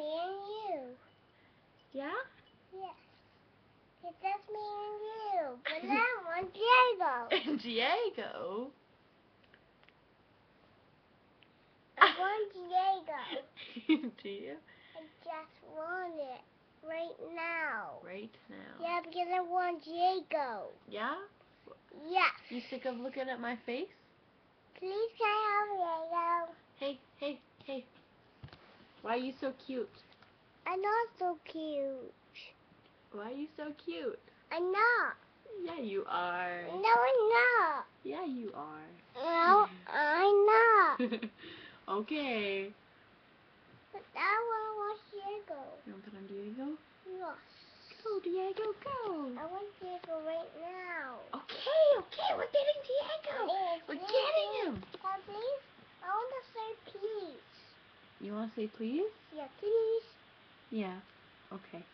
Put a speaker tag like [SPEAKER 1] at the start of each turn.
[SPEAKER 1] me and you.
[SPEAKER 2] Yeah?
[SPEAKER 1] Yes. It's just me and you. But I want Diego.
[SPEAKER 2] Diego?
[SPEAKER 1] I want Diego.
[SPEAKER 2] Do you?
[SPEAKER 1] I just want it right now.
[SPEAKER 2] Right now.
[SPEAKER 1] Yeah, because I want Diego.
[SPEAKER 2] Yeah?
[SPEAKER 1] Yes.
[SPEAKER 2] You sick of looking at my face?
[SPEAKER 1] Please can I have Diego?
[SPEAKER 2] Hey, hey, hey. Why are you so cute?
[SPEAKER 1] I'm not so cute.
[SPEAKER 2] Why are you so cute?
[SPEAKER 1] I'm not.
[SPEAKER 2] Yeah, you are.
[SPEAKER 1] No, I'm not.
[SPEAKER 2] Yeah, you are.
[SPEAKER 1] No, I'm not.
[SPEAKER 2] Okay.
[SPEAKER 1] But I want Diego.
[SPEAKER 2] You want to put on Diego?
[SPEAKER 1] Yes.
[SPEAKER 2] Go, Diego, go.
[SPEAKER 1] I want Diego right now.
[SPEAKER 2] Okay, we're getting Diego. We're getting him.
[SPEAKER 1] Please, I want to say please.
[SPEAKER 2] You want to say please?
[SPEAKER 1] Yeah, please.
[SPEAKER 2] Yeah. Okay.